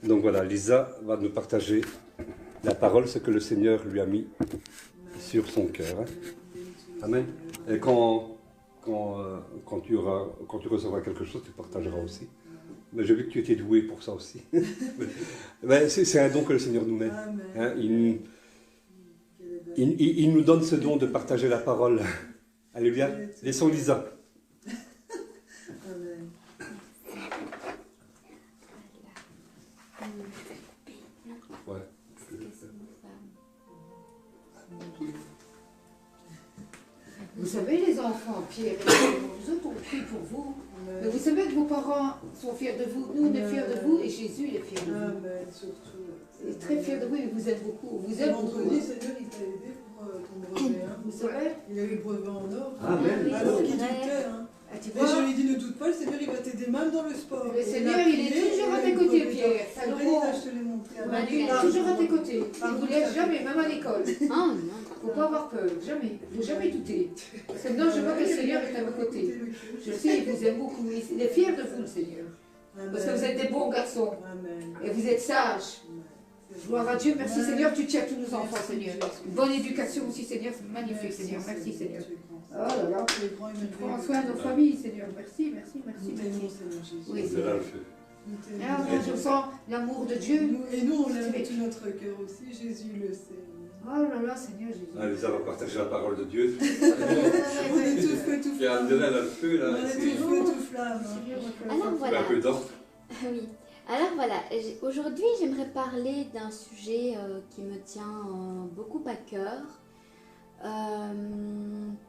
Donc voilà, Lisa va nous partager la parole, ce que le Seigneur lui a mis sur son cœur. Amen. Et quand tu recevras quelque chose, tu partageras aussi. Mais j'ai vu que tu étais doué pour ça aussi. C'est un don que le Seigneur nous met. Hein, il nous donne ce don de partager la parole. Alléluia. Laissons Lisa. Ouais. Vous savez, les enfants, Pierre et nous autres, on prie pour vous. Mais vous savez que vos parents sont fiers de vous, nous on est fiers de vous et Jésus il est fier de vous. Surtout. Il est très fier de vous, il vous aime beaucoup. Vous aime beaucoup. Vendredi, Seigneur, il t'a aidé pour ton brevet. Vous savez? Il a eu le brevet en or. Amen. Alors qu'il doutait. Ah, tu Et vois, je lui ai dit, ne doute pas, le Seigneur, il va t'aider même dans le sport. le Seigneur, il est toujours à tes côtés, Pierre. C'est vrai, Lisa, je te l'ai montré. Il est toujours à tes côtés. Il ne vous laisse jamais, même à l'école. Ah, Il ne faut pas avoir peur, jamais. Il ne faut jamais douter. Parce que maintenant, je vois que le Seigneur est à vos côtés. Je sais, il vous aime beaucoup. Il est fier de vous, le Seigneur. Parce que vous êtes des bons garçons. Amen. Et vous êtes sages. Gloire à Dieu. Merci, Seigneur. Tu tiens tous nos enfants, Seigneur. Une bonne éducation aussi, Seigneur. C'est magnifique, Seigneur. Merci, Seigneur. Oh là là. Prends soin de nos familles, Seigneur. Merci, merci, merci. Oui, Seigneur. Ah, moi, je sens l'amour de Dieu. Et nous, on l'aime de tout notre cœur aussi. Jésus le sait. Oh là là, Seigneur Jésus. Ah, Lisa va partager la parole de Dieu. On est tout feu, tout Il y a flamme. un feu là. On est tout feu, tout flamme. alors voilà. Un peu d'ordre. Oui. Alors voilà, aujourd'hui j'aimerais parler d'un sujet qui me tient beaucoup à cœur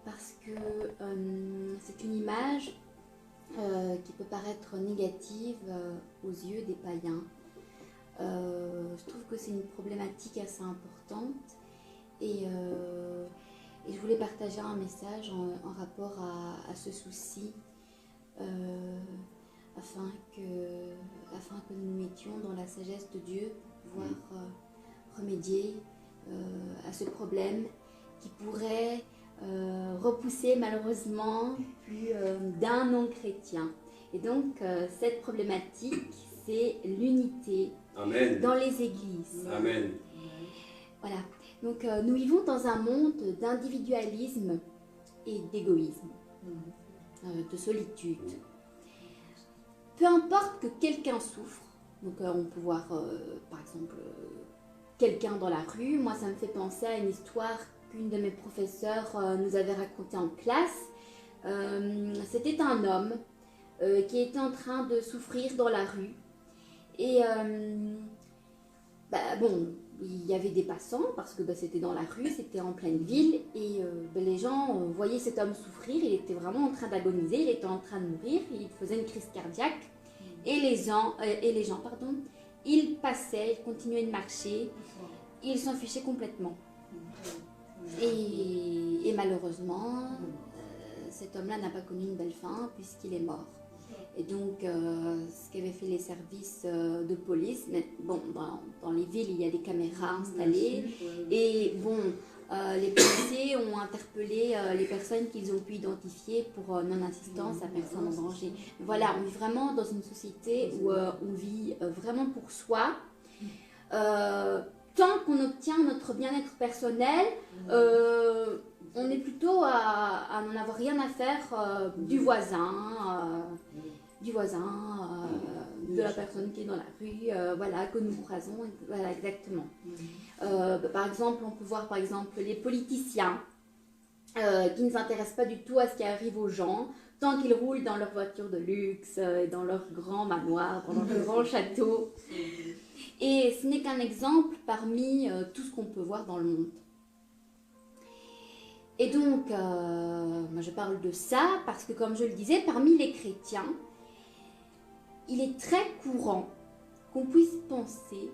parce que c'est une image qui peut paraître négative aux yeux des païens. Je trouve que c'est une problématique assez importante et je voulais partager un message en rapport à ce souci afin que nous nous mettions dans la sagesse de Dieu pour pouvoir remédier à ce problème qui pourrait repousser malheureusement plus d'un non-chrétien. Et donc cette problématique, c'est l'unité dans les églises. Amen. Voilà. Donc nous vivons dans un monde d'individualisme et d'égoïsme, de solitude. Peu importe que quelqu'un souffre, donc on peut voir par exemple quelqu'un dans la rue. Moi ça me fait penser à une histoire qu'une de mes professeurs nous avait racontée en classe. C'était un homme qui était en train de souffrir dans la rue. Et bon, il y avait des passants parce que c'était dans la rue, c'était en pleine ville. Et les gens voyaient cet homme souffrir, il était vraiment en train d'agoniser, il était en train de mourir, il faisait une crise cardiaque. Et les gens, ils passaient, ils continuaient de marcher, ils s'en fichaient complètement. Et malheureusement, cet homme-là n'a pas connu une belle fin puisqu'il est mort. Et donc, ce qu'avaient fait les services de police, mais bon, dans les villes, il y a des caméras installées. Et bon, les policiers ont interpellé les personnes qu'ils ont pu identifier pour non-assistance à personne en danger. Voilà, on vit vraiment dans une société où on vit vraiment pour soi. Tant qu'on obtient notre bien-être personnel, on est plutôt à n'en avoir rien à faire du voisin, de la personne qui est dans la rue, voilà, que nous croisons, voilà, exactement. Par exemple, on peut voir par exemple les politiciens qui ne s'intéressent pas du tout à ce qui arrive aux gens, tant qu'ils roulent dans leur voiture de luxe, dans leur grand manoir, dans leur grand château. Et ce n'est qu'un exemple parmi tout ce qu'on peut voir dans le monde. Et donc, moi je parle de ça parce que, comme je le disais, parmi les chrétiens, il est très courant qu'on puisse penser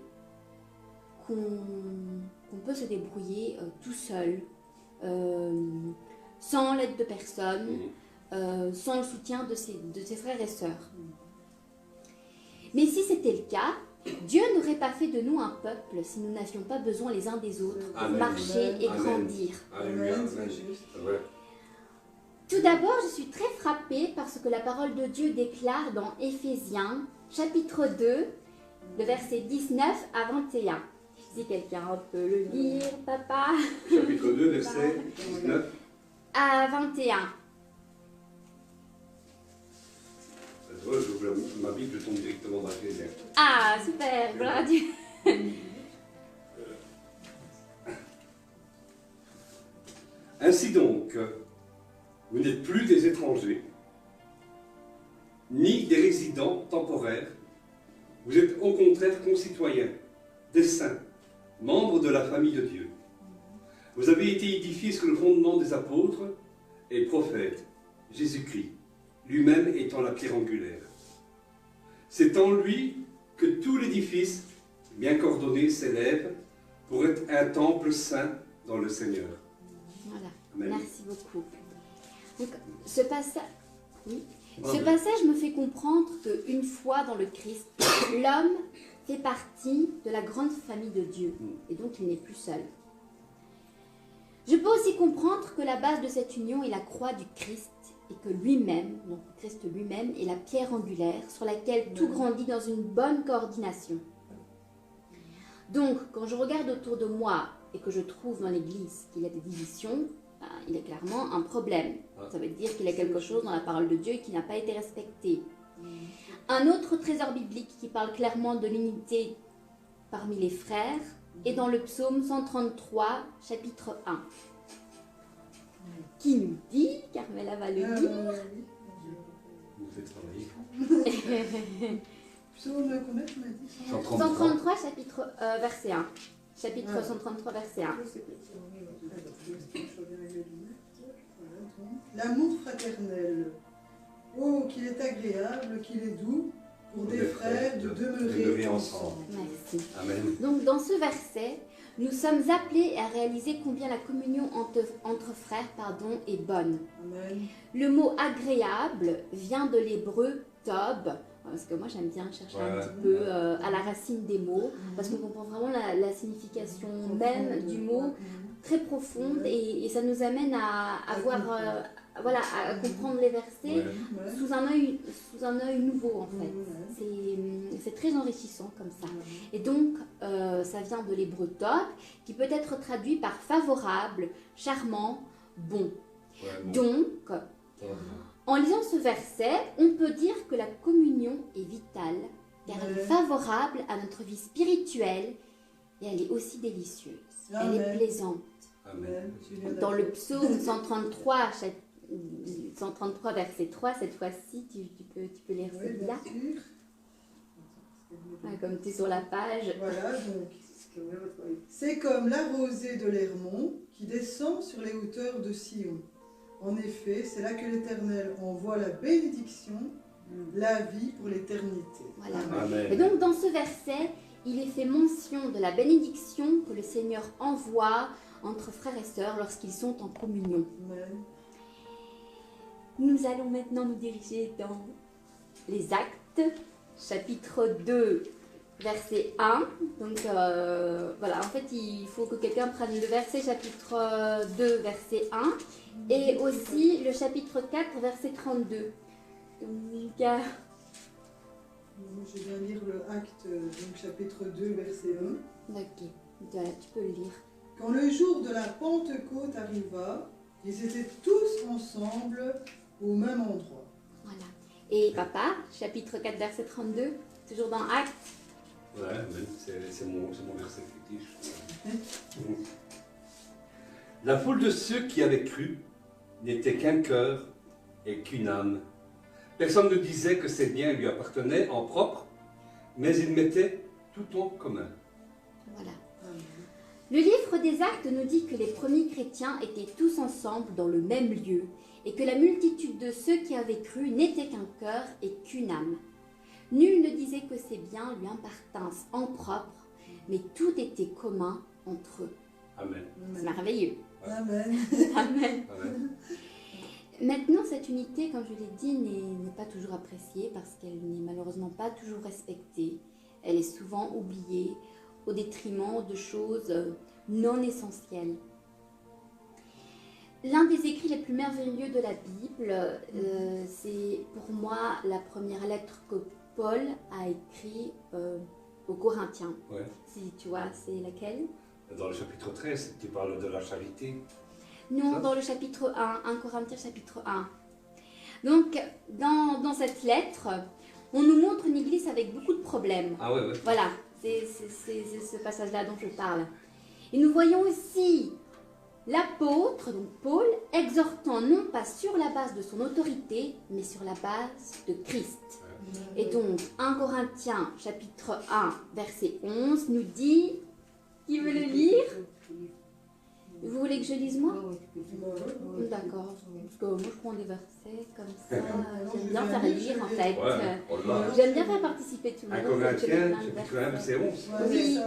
qu'on peut se débrouiller tout seul, sans l'aide de personne, sans le soutien de ses frères et sœurs. Mais si c'était le cas, Dieu n'aurait pas fait de nous un peuple si nous n'avions pas besoin les uns des autres pour marcher et grandir. Tout d'abord, je suis très frappée par ce que la parole de Dieu déclare dans Éphésiens, chapitre 2, le verset 19 à 21. Si quelqu'un peut le lire, papa. Chapitre 2, verset 19. À 21. J'ouvre ma Bible, je tombe directement dans la Genèse. Ah, super, gloire à Dieu. Ainsi donc, vous n'êtes plus des étrangers, ni des résidents temporaires. Vous êtes au contraire concitoyens, des saints, membres de la famille de Dieu. Vous avez été édifiés sur le fondement des apôtres et prophètes, Jésus-Christ, lui-même étant la pierre angulaire. C'est en lui que tout l'édifice, bien coordonné, s'élève pour être un temple saint dans le Seigneur. Voilà, Amen. merci beaucoup. Donc, ce passage me fait comprendre qu'une fois dans le Christ, l'homme fait partie de la grande famille de Dieu et donc il n'est plus seul. Je peux aussi comprendre que la base de cette union est la croix du Christ et que lui-même, donc Christ lui-même, est la pierre angulaire sur laquelle tout grandit dans une bonne coordination. Donc, quand je regarde autour de moi et que je trouve dans l'Église qu'il y a des divisions, ben, il y a clairement un problème. Ça veut dire qu'il y a quelque chose dans la parole de Dieu qui n'a pas été respecté. Un autre trésor biblique qui parle clairement de l'unité parmi les frères est dans le psaume 133, chapitre 1. Qui nous dit, Carmela va le lire, Vous faites travailler. Psaume combien tu m'as dit? 133, chapitre verset 1. Chapitre 133, verset 1. L'amour fraternel. Oh, qu'il est agréable, qu'il est doux pour des frères de demeurer ensemble. Merci. Amen. Donc dans ce verset, nous sommes appelés à réaliser combien la communion entre frères est bonne. Amen. Le mot agréable vient de l'hébreu tob, parce que moi j'aime bien chercher un petit peu à la racine des mots, parce qu'on comprend vraiment la signification même du mot, très profonde, et ça nous amène à voir, à comprendre les versets sous un œil nouveau en fait. C'est très enrichissant comme ça. Et donc ça vient de l'hébreu top, qui peut être traduit par favorable, charmant, bon. Donc, en lisant ce verset, on peut dire que la communion est vitale, car elle est favorable à notre vie spirituelle et elle est aussi délicieuse. Elle est plaisante. Amen. Dans le psaume 133, 133 verset 3, cette fois-ci, tu peux lire celui-là. Comme tu es sur la page. Voilà, donc. C'est comme la rosée de l'Hermon qui descend sur les hauteurs de Sion. En effet, c'est là que l'Éternel envoie la bénédiction, la vie pour l'éternité. Voilà. Amen. Et donc dans ce verset, il est fait mention de la bénédiction que le Seigneur envoie entre frères et sœurs lorsqu'ils sont en communion. Amen. Nous allons maintenant nous diriger dans les Actes, chapitre 2, verset 1. Donc voilà, en fait, il faut que quelqu'un prenne le verset chapitre 2, verset 1 et aussi le chapitre 4, verset 32. Donc, Je viens lire le Acte, donc chapitre 2, verset 1. ok, voilà, tu peux le lire. Quand le jour de la Pentecôte arriva, ils étaient tous ensemble au même endroit. Voilà. Et papa, chapitre 4, verset 32, toujours dans Actes. Ouais, amen. C'est mon verset fétiche. La foule de ceux qui avaient cru n'était qu'un cœur et qu'une âme. Personne ne disait que ses biens lui appartenaient en propre, mais ils mettaient tout en commun. Voilà. Amen. Le livre des Actes nous dit que les premiers chrétiens étaient tous ensemble dans le même lieu et que la multitude de ceux qui avaient cru n'était qu'un cœur et qu'une âme. Nul ne disait que ses biens lui appartinssent en propre, mais tout était commun entre eux. Amen. C'est merveilleux. Amen. Amen. Amen. Maintenant, cette unité, comme je l'ai dit, n'est pas toujours appréciée parce qu'elle n'est malheureusement pas toujours respectée. Elle est souvent oubliée au détriment de choses non essentielles. L'un des écrits les plus merveilleux de la Bible, c'est pour moi la première lettre que Paul a écrite aux Corinthiens. Ouais. Si tu vois, c'est laquelle? Dans le chapitre 13, tu parles de la charité. Non, Ça? dans le chapitre 1 Corinthiens chapitre 1. Donc, dans cette lettre, on nous montre une église avec beaucoup de problèmes. Ah ouais, ouais. Voilà, c'est ce passage-là dont je parle. Et nous voyons aussi l'apôtre, donc Paul, exhortant non pas sur la base de son autorité, mais sur la base de Christ. Et donc, 1 Corinthiens chapitre 1, verset 11, nous dit, qui veut le lire? Vous voulez que je lise moi? D'accord, parce que moi je prends des versets comme ça, j'aime bien faire lire en fait. Ouais, oh là. J'aime bien faire participer tout le 1 monde. Corinthiens, chapitre 1, verset 11. Oui.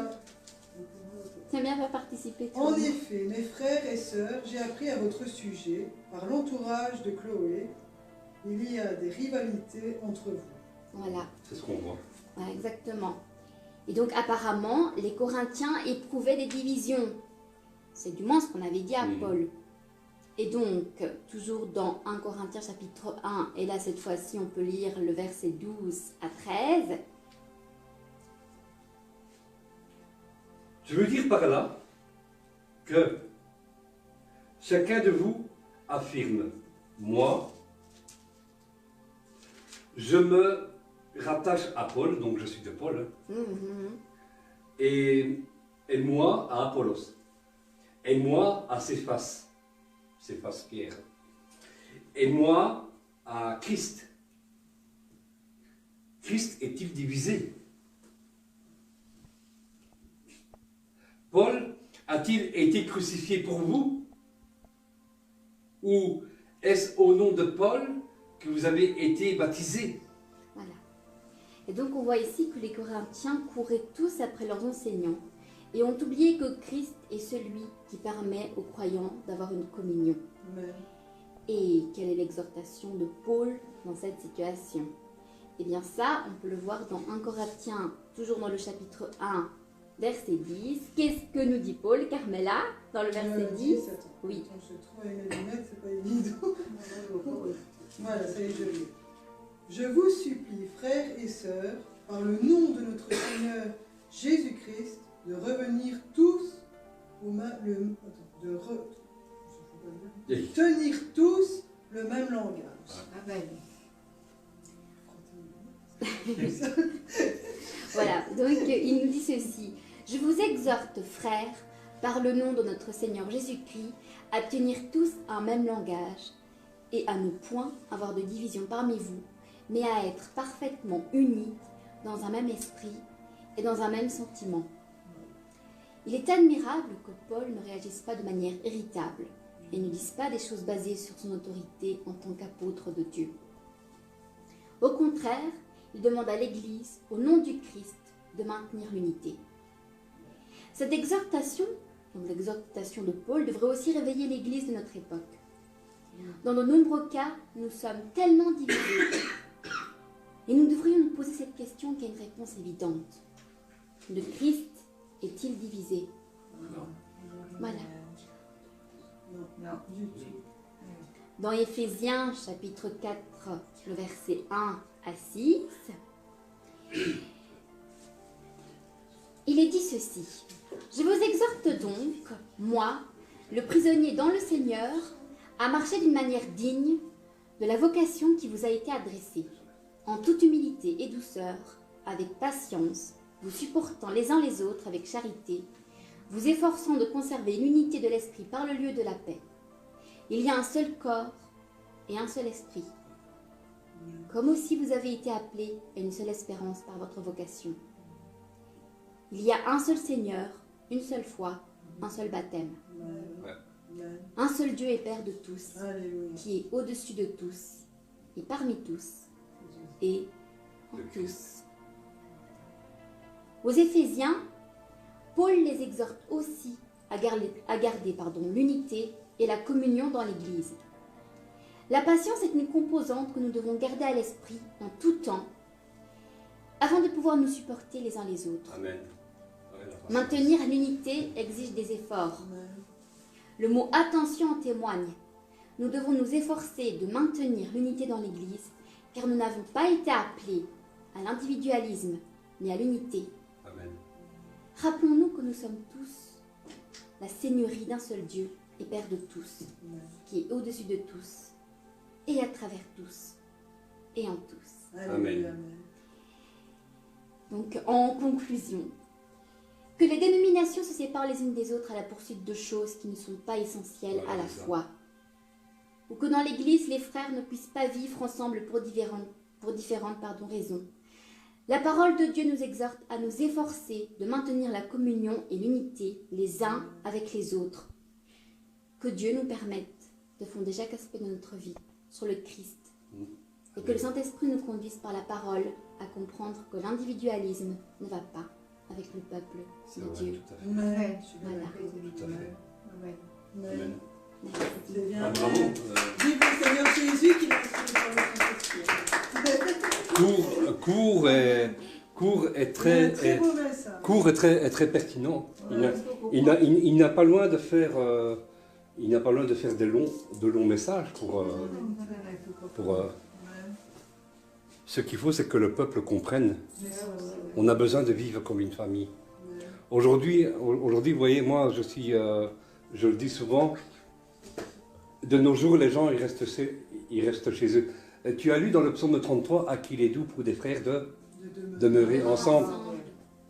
J'aime bien faire participer tout En le monde. effet, mes frères et sœurs, j'ai appris à votre sujet, par l'entourage de Chloé, il y a des rivalités entre vous. Voilà. C'est ce qu'on voit. Voilà, exactement. Et donc apparemment, les Corinthiens éprouvaient des divisions. C'est du moins ce qu'on avait dit à Paul. Et donc, toujours dans 1 Corinthiens chapitre 1, et là cette fois-ci on peut lire le verset 12 à 13. Je veux dire par là que chacun de vous affirme, moi, je me rattache à Paul, donc je suis de Paul, et moi à Apollos, et moi à Céphas Pierre, et moi à Christ. Christ est-il divisé? Paul a-t-il été crucifié pour vous? Ou est-ce au nom de Paul que vous avez été baptisés? Voilà. Et donc on voit ici que les Corinthiens couraient tous après leurs enseignants et ont oublié que Christ est celui qui permet aux croyants d'avoir une communion. Amen. Et quelle est l'exhortation de Paul dans cette situation? Eh bien ça, on peut le voir dans 1 Corinthiens, toujours dans le chapitre 1, verset 10. Qu'est-ce que nous dit Paul, Carmela, dans le verset 10? Oui. Attends, je trouve avec mes lunettes, c'est pas évident. Voilà, ça y est, je lis. Je vous supplie, frères et sœurs, par le nom de notre Seigneur Jésus-Christ, de revenir tous au tenir tous le même langage. Amen. Voilà, donc il nous dit ceci. Je vous exhorte, frères, par le nom de notre Seigneur Jésus-Christ, à tenir tous un même langage et à ne point avoir de division parmi vous, mais à être parfaitement unis dans un même esprit et dans un même sentiment. Il est admirable que Paul ne réagisse pas de manière irritable et ne dise pas des choses basées sur son autorité en tant qu'apôtre de Dieu. Au contraire, il demande à l'Église, au nom du Christ, de maintenir l'unité. Cette exhortation, comme l'exhortation de Paul, devrait aussi réveiller l'Église de notre époque. Dans de nombreux cas, nous sommes tellement divisés et nous devrions nous poser cette question qui a une réponse évidente. Le Christ est-il divisé? Non. Voilà. Non, du tout. Dans Éphésiens chapitre 4, le verset 1 à 6, il est dit ceci. Je vous exhorte donc, moi, le prisonnier dans le Seigneur, à marcher d'une manière digne de la vocation qui vous a été adressée, en toute humilité et douceur, avec patience, vous supportant les uns les autres avec charité, vous efforçant de conserver l'unité de l'esprit par le lieu de la paix. Il y a un seul corps et un seul esprit, comme aussi vous avez été appelés à une seule espérance par votre vocation. Il y a un seul Seigneur, une seule foi, un seul baptême. Un seul Dieu et Père de tous, Alléluia. qui est au-dessus de tous, et parmi tous, et en tous. Aux Éphésiens, Paul les exhorte aussi à garder l'unité et la communion dans l'Église. La patience est une composante que nous devons garder à l'esprit en tout temps, afin de pouvoir nous supporter les uns les autres. Amen. Ouais, la patience. Maintenir l'unité exige des efforts. Amen. Le mot attention en témoigne. Nous devons nous efforcer de maintenir l'unité dans l'Église, car nous n'avons pas été appelés à l'individualisme, mais à l'unité. Amen. Rappelons-nous que nous sommes tous la seigneurie d'un seul Dieu et Père de tous, qui est au-dessus de tous, et à travers tous, et en tous. Amen. Donc, en conclusion, que les dénominations se séparent les unes des autres à la poursuite de choses qui ne sont pas essentielles à la foi, ou que dans l'Église, les frères ne puissent pas vivre ensemble pour différentes raisons. La parole de Dieu nous exhorte à nous efforcer de maintenir la communion et l'unité les uns avec les autres. Que Dieu nous permette de fonder chaque aspect de notre vie sur le Christ et que le Saint-Esprit nous conduise par la parole à comprendre que l'individualisme ne va pas avec le peuple de Dieu. Tout à fait. Amen. Voilà. Tout à fait. Amen. Amen. C'est bien. Ah, bravo. Vive le Seigneur Jésus qui l'a instruit par le Saint-Esprit. Court est très, Très mauvais, ça. court est très pertinent. Il n'a pas loin de faire, de longs messages pour. Ce qu'il faut, c'est que le peuple comprenne. On a besoin de vivre comme une famille. Aujourd'hui, vous voyez, moi, je le dis souvent, de nos jours, les gens, ils restent chez eux. Et tu as lu dans le psaume 33, « À qu'il est doux pour des frères de demeurer ensemble ».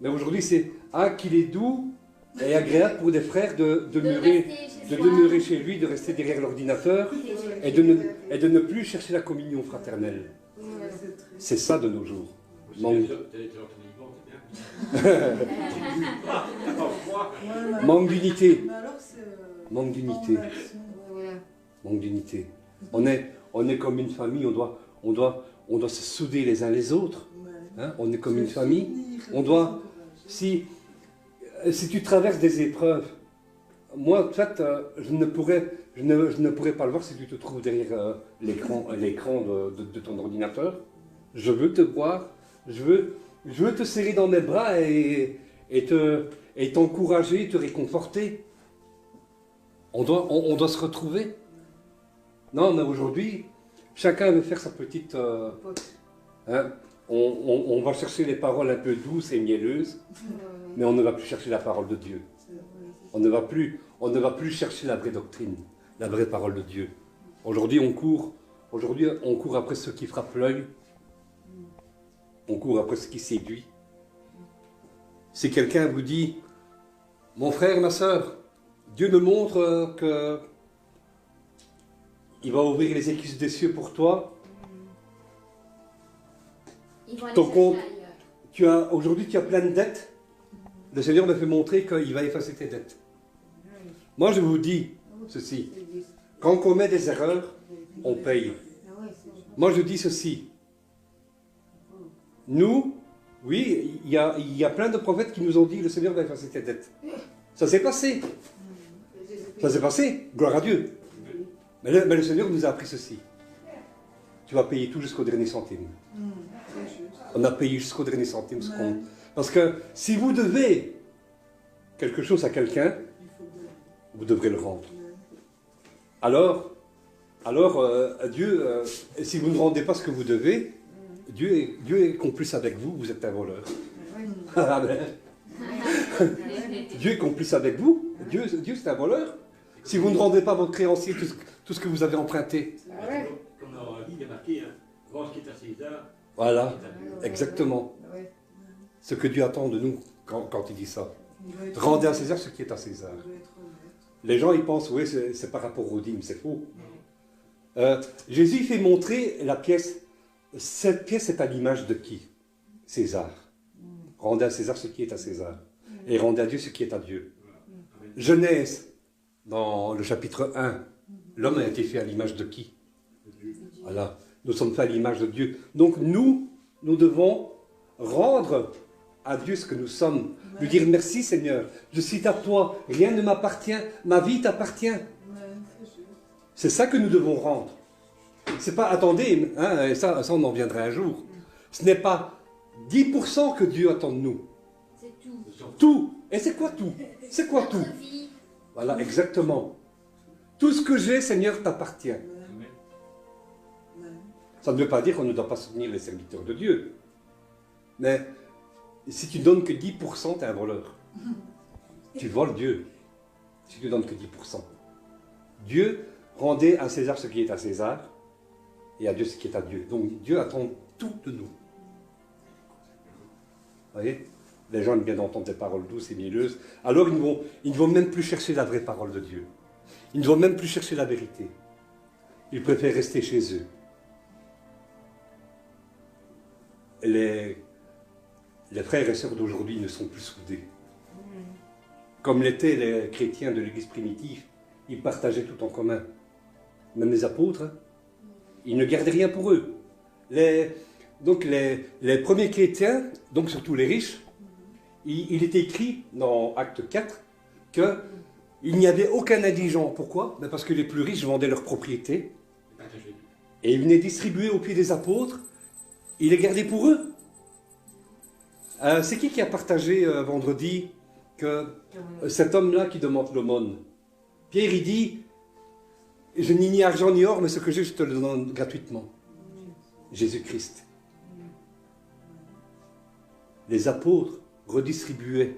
Mais aujourd'hui, c'est « À qu'il est doux et agréable pour des frères de demeurer chez lui, de rester derrière l'ordinateur et de ne plus chercher la communion fraternelle ». C'est ça de nos jours. Manque d'unité. Manque d'unité. Manque d'unité. On est comme une famille, on doit se souder les uns les autres. Hein? On est comme une famille. On doit, si tu traverses des épreuves, moi, en fait, je ne pourrais pas le voir si tu te trouves derrière l'écran de ton ordinateur. Je veux te voir, je veux te serrer dans mes bras et t'encourager, te réconforter. On doit se retrouver. Non, mais aujourd'hui, chacun veut faire sa petite... hein, on va chercher les paroles un peu douces et mielleuses, mais on ne va plus chercher la parole de Dieu. On ne va plus chercher la vraie doctrine, la vraie parole de Dieu. Aujourd'hui, on court après ce qui frappe l'œil. On court après ce qui séduit. Si quelqu'un vous dit, mon frère, ma soeur, Dieu me montre que il va ouvrir les écluses des cieux pour toi. Ton compte, aujourd'hui tu as plein de dettes. Le Seigneur m'a fait montrer qu'il va effacer tes dettes. Moi je vous dis ceci, quand on commet des erreurs, on paye. Moi je dis ceci, nous, oui, il y a plein de prophètes qui nous ont dit le Seigneur va effacer tes dettes. Ça s'est passé. Ça s'est passé, gloire à Dieu. Mais le Seigneur nous a appris ceci. Tu vas payer tout jusqu'au dernier centime. On a payé jusqu'au dernier centime ce qu'on... Parce que si vous devez quelque chose à quelqu'un, vous devrez le rendre. Alors Dieu, si vous ne rendez pas ce que vous devez, Dieu est complice avec vous, vous êtes un voleur. Dieu est complice avec vous, Dieu c'est un voleur. Si vous ne rendez pas votre créancier tout ce que vous avez emprunté. Comme dans la vie, il est marqué, rends ce qui est à César. Voilà, exactement. Ce que Dieu attend de nous quand il dit ça. Rendez à César ce qui est à César. Les gens, ils pensent, oui, c'est par rapport aux dîmes, c'est faux. Jésus fait montrer la pièce. Cette pièce est à l'image de qui? César. Rendez à César ce qui est à César. Et rendez à Dieu ce qui est à Dieu. Genèse, dans le chapitre 1, l'homme a été fait à l'image de qui? Voilà. Nous sommes faits à l'image de Dieu. Donc nous devons rendre à Dieu ce que nous sommes. Lui dire merci Seigneur, je suis à toi, rien ne m'appartient, ma vie t'appartient. C'est ça que nous devons rendre. C'est pas, attendez, hein, et ça on en viendra un jour. Ce n'est pas 10% que Dieu attend de nous. C'est tout. Tout. Et c'est quoi tout? C'est quoi tout? Voilà, exactement. Tout ce que j'ai, Seigneur, t'appartient. Ça ne veut pas dire qu'on ne doit pas soutenir les serviteurs de Dieu. Mais si tu donnes que 10%, tu es un voleur. Tu voles Dieu. Si tu ne donnes que 10%. Dieu rendait à César ce qui est à César et à Dieu ce qui est à Dieu. Donc Dieu attend tout de nous. Vous voyez? Les gens aiment bien entendre des paroles douces et mielleuses. Alors ils ne vont même plus chercher la vraie parole de Dieu. Ils ne vont même plus chercher la vérité. Ils préfèrent rester chez eux. Les frères et sœurs d'aujourd'hui ne sont plus soudés. Comme l'étaient les chrétiens de l'Église primitive, ils partageaient tout en commun. Même les apôtres, hein, ils ne gardaient rien pour eux. Donc les premiers chrétiens, donc surtout les riches, il est écrit dans Acte 4 qu'il n'y avait aucun indigent. Pourquoi? Parce que les plus riches vendaient leurs propriétés et ils venaient distribuer au pied des apôtres. Ils les gardaient pour eux. C'est qui a partagé vendredi que cet homme-là qui demande l'aumône? Pierre, il dit, je n'ai ni argent ni or, mais ce que j'ai, je te le donne gratuitement. Jésus-Christ. Les apôtres redistribuaient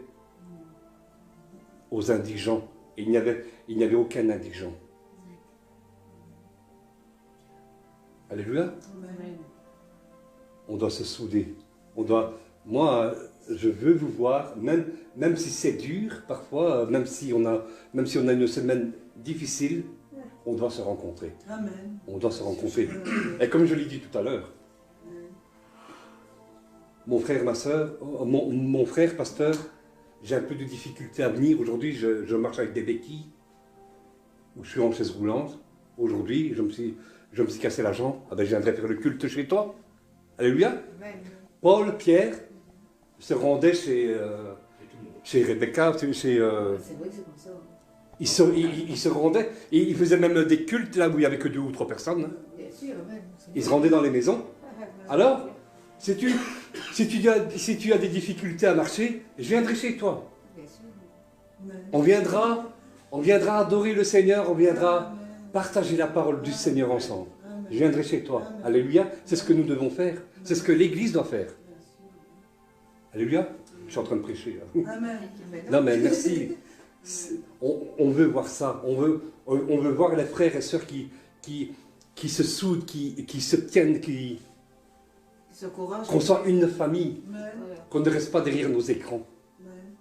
aux indigents. Et il n'y avait aucun indigent. Alléluia. On doit se souder. Moi, je veux vous voir, même si c'est dur, parfois, même si on a une semaine difficile, on doit se rencontrer. Amen. On doit se rencontrer. Et comme je l'ai dit tout à l'heure, mon frère, ma soeur, mon frère, pasteur, j'ai un peu de difficulté à venir. Aujourd'hui, je marche avec des béquilles, ou je suis en chaise roulante. Aujourd'hui, je me suis cassé la jambe. Ah ben, je viendrai faire le culte chez toi. Alléluia. Amen. Paul, Pierre, se rendaient chez Rebecca, chez... C'est vrai que c'est comme ça. Ils se rendaient, et ils faisaient même des cultes là où il n'y avait que 2 ou 3 personnes. Hein. Bien sûr, amen. Ils se rendaient dans les maisons. Alors, si tu as des difficultés à marcher, je viendrai chez toi. Bien sûr. Amen. On viendra adorer le Seigneur, on viendra partager la parole du Seigneur ensemble. Je viendrai chez toi. Alléluia. C'est ce que nous devons faire. C'est ce que l'Église doit faire. Alléluia. Je suis en train de prêcher. Là. Amen. Non mais merci. On veut voir ça. On veut voir les frères et sœurs qui se soudent, qui se tiennent, Ce courage. qu'on soit une famille, Amen. qu'on ne reste pas derrière nos écrans. Amen.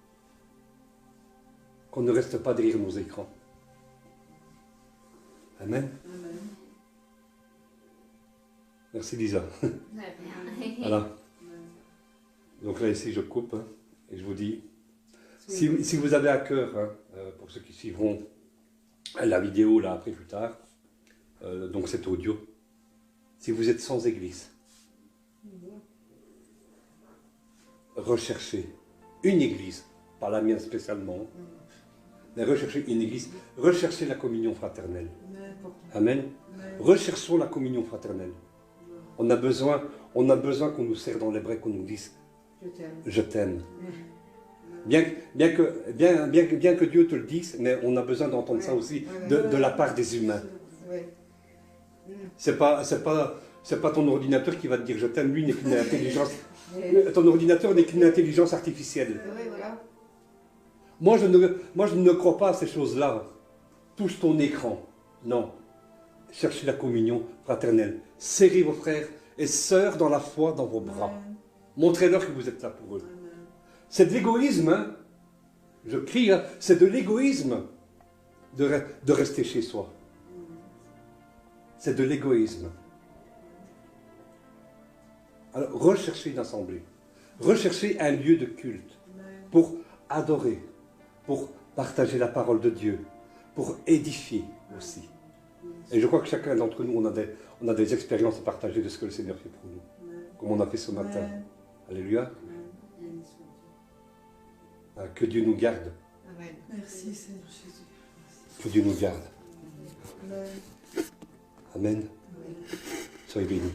Qu'on ne reste pas derrière nos écrans. Amen. Amen. Merci Lisa. Voilà. Donc là ici je coupe hein, et je vous dis, si vous avez à cœur, hein, pour ceux qui suivront la vidéo là après plus tard, donc cet audio, si vous êtes sans église, recherchez une église, pas la mienne spécialement, mais recherchez une église, recherchez la communion fraternelle. Amen. Recherchons la communion fraternelle. On a besoin qu'on nous serre dans les bras, qu'on nous dise je t'aime. Bien que Dieu te le dise, mais on a besoin d'entendre ça aussi de la part des humains. C'est pas ton ordinateur qui va te dire je t'aime, lui n'est qu'une intelligence. Ton ordinateur n'est qu'une intelligence artificielle. Moi je ne crois pas à ces choses-là. Touche ton écran. Non. Cherchez la communion fraternelle. Serrez vos frères et sœurs dans la foi dans vos bras. Montrez-leur que vous êtes là pour eux. C'est de l'égoïsme, hein. Je crie, hein. C'est de l'égoïsme de rester chez soi. C'est de l'égoïsme. Alors, recherchez une assemblée. Recherchez un lieu de culte pour adorer, pour partager la parole de Dieu, pour édifier aussi. Et je crois que chacun d'entre nous, on a des expériences à partager de ce que le Seigneur fait pour nous. Comme on a fait ce matin. Alléluia. Que Dieu nous garde. Amen. Merci Seigneur Jésus. Que Dieu nous garde. Amen. Amen. Soyez bénis.